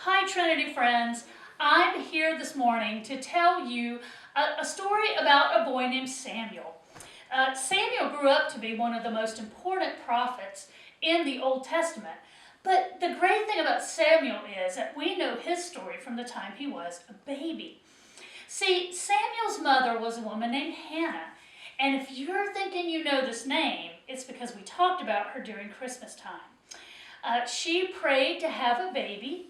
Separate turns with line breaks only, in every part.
Hi Trinity friends, I'm here this morning to tell you a story about a boy named Samuel. Samuel grew up to be one of the most important prophets in the Old Testament, but the great thing about Samuel is that we know his story from the time he was a baby. See, Samuel's mother was a woman named Hannah, and if you're thinking you know this name, it's because we talked about her during Christmas time. She prayed to have a baby,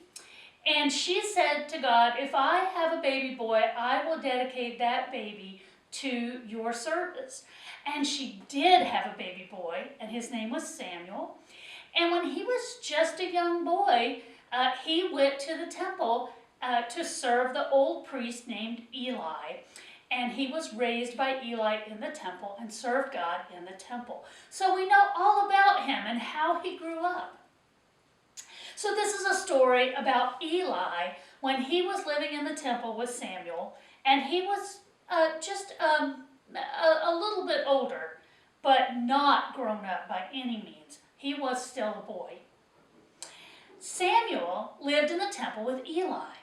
and she said to God, if I have a baby boy, I will dedicate that baby to your service. And she did have a baby boy, and his name was Samuel. And when he was just a young boy, he went to the temple to serve the old priest named Eli. And he was raised by Eli in the temple and served God in the temple. So we know all about him and how he grew up. So this is a story about Eli when he was living in the temple with Samuel, and he was just a little bit older, but not grown up by any means. He was still a boy. Samuel lived in the temple with Eli.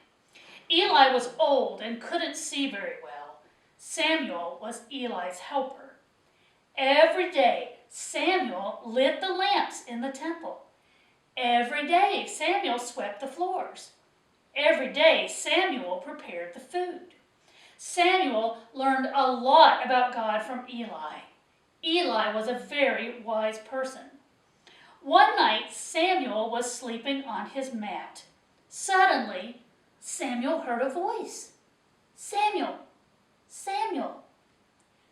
Eli was old and couldn't see very well. Samuel was Eli's helper. Every day, Samuel lit the lamps in the temple. Every day, Samuel swept the floors. Every day, Samuel prepared the food. Samuel learned a lot about God from Eli. Eli was a very wise person. One night, Samuel was sleeping on his mat. Suddenly, Samuel heard a voice. Samuel, Samuel.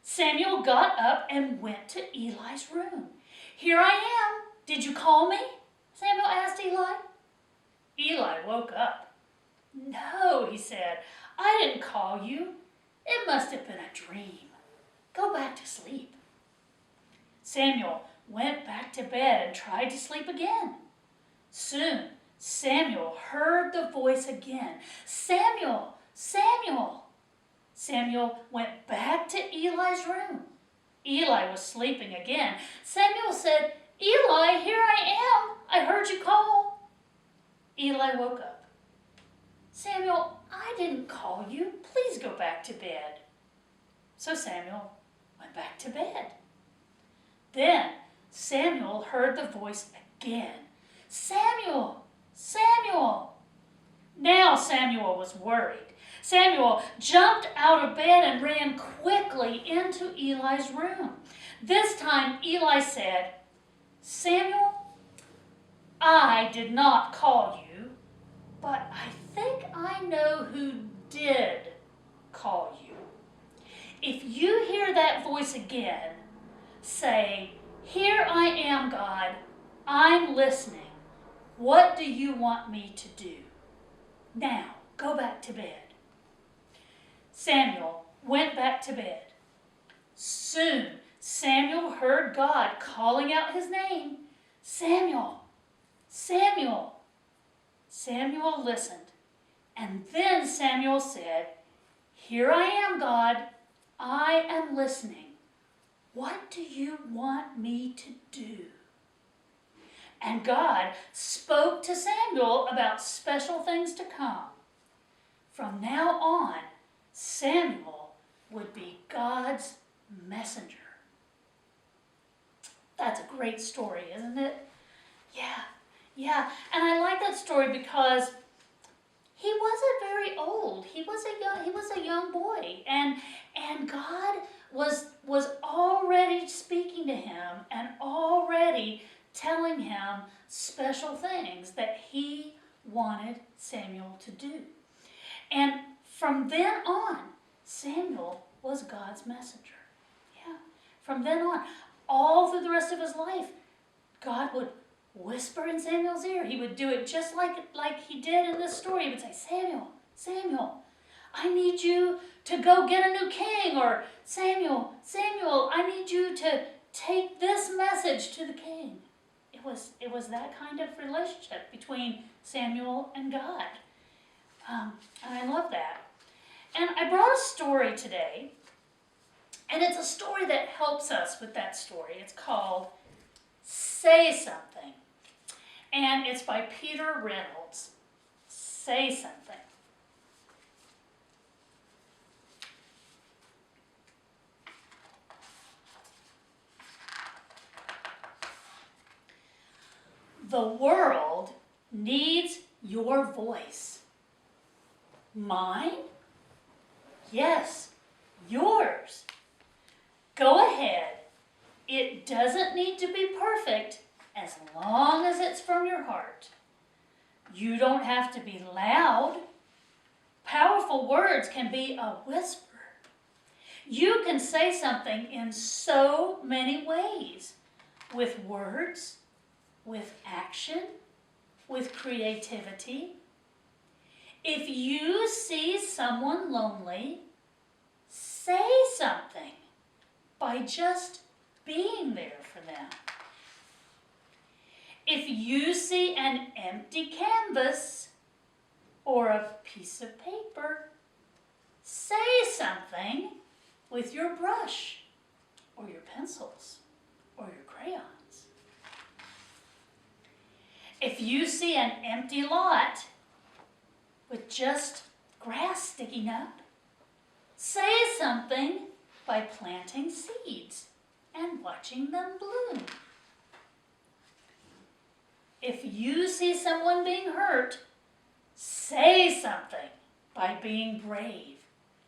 Samuel got up and went to Eli's room. Here I am. Did you call me? Samuel asked Eli. Eli woke up. No, he said, I didn't call you. It must have been a dream. Go back to sleep. Samuel went back to bed and tried to sleep again. Soon, Samuel heard the voice again. Samuel, Samuel. Samuel went back to Eli's room. Eli was sleeping again. Samuel said, Eli, here I am. I heard you call. Eli woke up. Samuel, I didn't call you. Please go back to bed. So Samuel went back to bed. Then Samuel heard the voice again. Samuel, Samuel. Now Samuel was worried. Samuel jumped out of bed and ran quickly into Eli's room. This time Eli said, Samuel, I did not call you, but I think I know who did call you. If you hear that voice again, say, here I am, God, I'm listening. What do you want me to do? Now, go back to bed. Samuel went back to bed. Soon, Samuel heard God calling out his name, Samuel, Samuel. Samuel listened, and then Samuel said, here I am, God, I am listening. What do you want me to do? And God spoke to Samuel about special things to come. From now on, Samuel would be God's messenger. That's a great story, isn't it? Yeah. And I like that story because he wasn't very old. He was a young boy, and God was already speaking to him and already telling him special things that he wanted Samuel to do. And from then on, Samuel was God's messenger. Yeah. From then on, all through the rest of his life, God would whisper in Samuel's ear. He would do it just like he did in this story. He would say, Samuel, Samuel, I need you to go get a new king. Or Samuel, Samuel, I need you to take this message to the king. It was that kind of relationship between Samuel and God. And I love that. And I brought a story today, and it's a story that helps us with that story. It's called Say Something, and it's by Peter Reynolds. say something. The world needs your voice. Mine? Yes, yours. Go ahead. It doesn't need to be perfect as long as it's from your heart. You don't have to be loud. Powerful words can be a whisper. You can say something in so many ways, with words, with action, with creativity. If you see someone lonely, say something by just being there for them. If you see an empty canvas or a piece of paper, say something with your brush or your pencils or your crayons. If you see an empty lot with just grass sticking up, say something by planting seeds and watching them bloom. If you see someone being hurt, say something by being brave.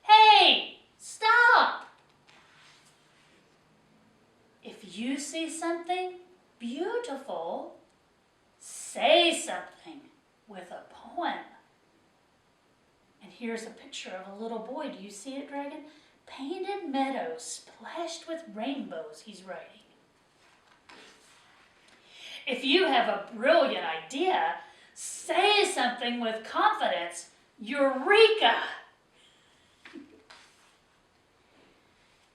Hey, stop! If you see something beautiful, say something with a poem. And here's a picture of a little boy. Do you see it, Dragon? Painted meadows splashed with rainbows he's writing. If you have a brilliant idea, say something with confidence. Eureka!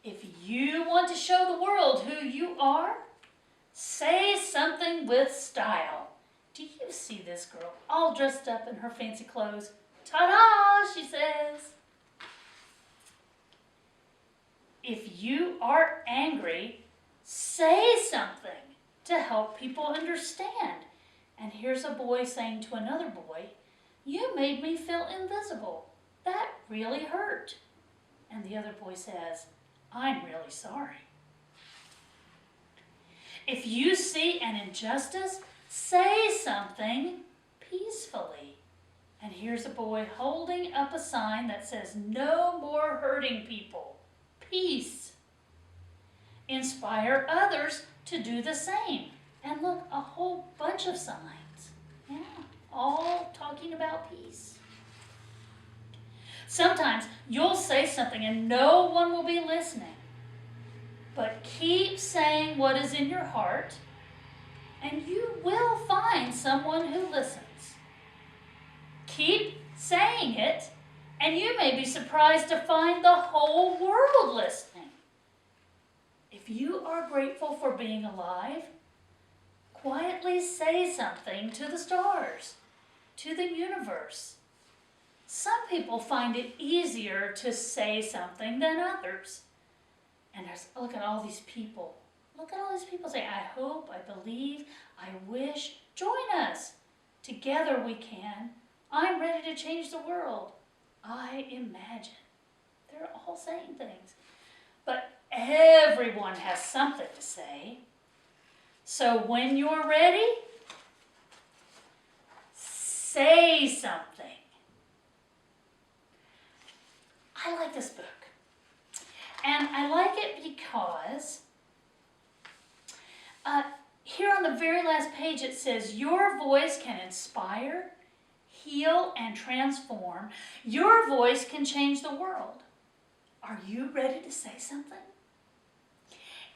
If you want to show the world who you are, say something with style. Do you see this girl all dressed up in her fancy clothes? Ta-da, she says. If you are angry, say something to help people understand. And here's a boy saying to another boy, "You made me feel invisible. That really hurt." And the other boy says, "I'm really sorry." If you see an injustice, say something peacefully. And here's a boy holding up a sign that says, "No more hurting people. Peace." Inspire others to do the same. And look, a whole bunch of signs. Yeah, all talking about peace. Sometimes you'll say something and no one will be listening. But keep saying what is in your heart, and you will find someone who listens. Keep saying it, and you may be surprised to find the whole world listening. If you are grateful for being alive, quietly say something to the stars, to the universe. Some people find it easier to say something than others. And look at all these people. Look at all these people say, "I hope, I believe, I wish." Join us. Together we can. I'm ready to change the world. I imagine. They're all saying things. But everyone has something to say. So when you're ready, say something. I like this book. And I like it because here on the very last page it says, your voice can inspire, heal, and transform. Your voice can change the world. Are you ready to say something?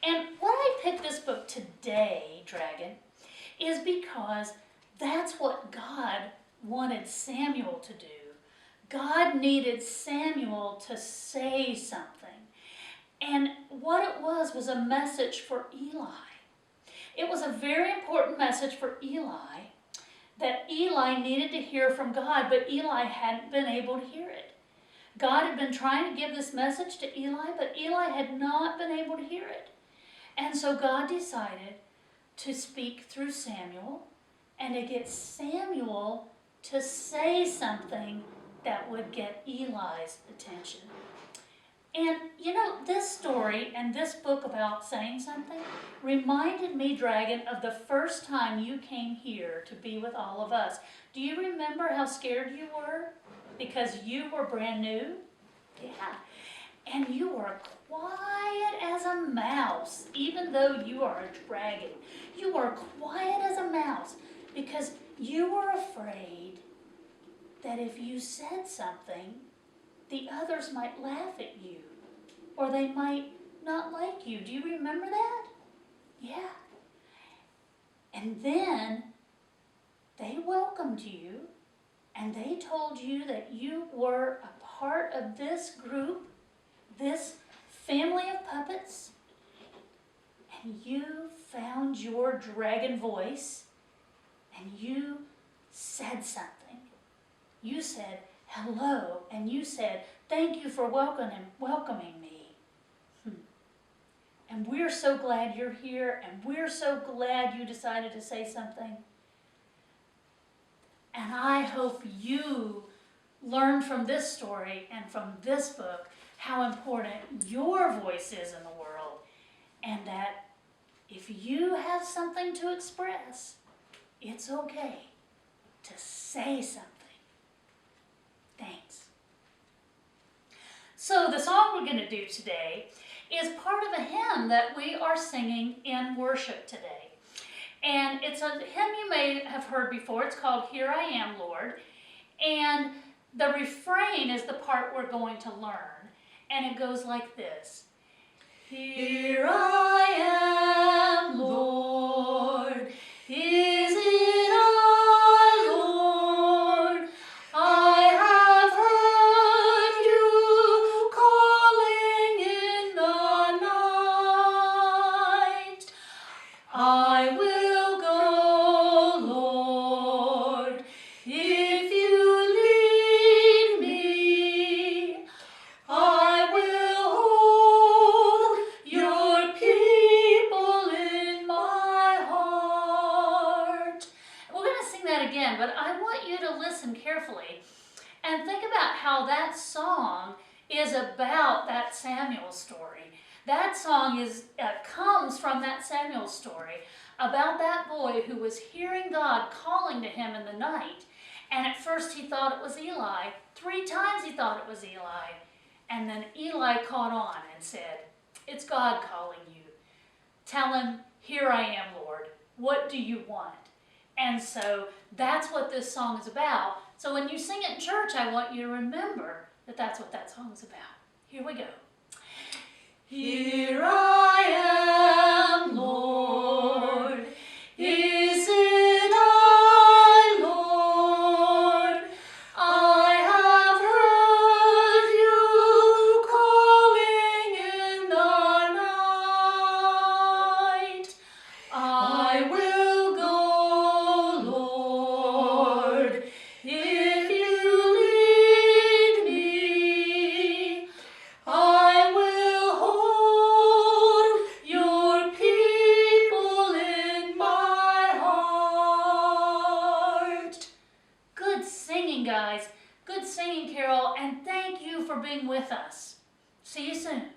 And why I picked this book today, Dragon, is because that's what God wanted Samuel to do. God needed Samuel to say something. And what it was a message for Eli. It was a very important message for Eli that Eli needed to hear from God, but Eli hadn't been able to hear it. God had been trying to give this message to Eli, but Eli had not been able to hear it. And so God decided to speak through Samuel and to get Samuel to say something that would get Eli's attention. And you know, this story and this book about saying something reminded me, Dragon, of the first time you came here to be with all of us. Do you remember how scared you were? Because you were brand new? Yeah. And you were quiet as a mouse, even though you are a dragon. You were quiet as a mouse because you were afraid that if you said something, the others might laugh at you, or they might not like you. Do you remember that? Yeah. And then they welcomed you, and they told you that you were a part of this group, this family of puppets, and you found your dragon voice, and you said something. You said hello, and you said, thank you for welcoming me. And we're so glad you're here, and we're so glad you decided to say something. And I hope you learn from this story and from this book how important your voice is in the world, and that if you have something to express, it's okay to say something. Thanks. So the song we're going to do today is part of a hymn that we are singing in worship today. And it's a hymn you may have heard before. It's called Here I Am, Lord. And the refrain is the part we're going to learn. And it goes like this. Here I am, Lord. Is it I, Lord? I have heard you calling in the night. I will go, Lord, if you lead me. I will hold your people in my heart. We're going to sing that again, but I want you to listen carefully and think about how that song is about that Samuel story. That song comes from that Samuel story about that boy who was hearing God calling to him in the night. And at first he thought it was Eli. 3 times he thought it was Eli. And then Eli caught on and said, it's God calling you. Tell him, here I am, Lord. What do you want? And so that's what this song is about. So when you sing it in church, I want you to remember that that's what that song is about. Here we go. Here I am, Lord. Is it I, Lord? I have heard you calling in the night. I will go, Lord, if you lead me. I will hold your people in my heart. Good singing, guys. Good singing, Carol, and thank you for being with us. See you soon.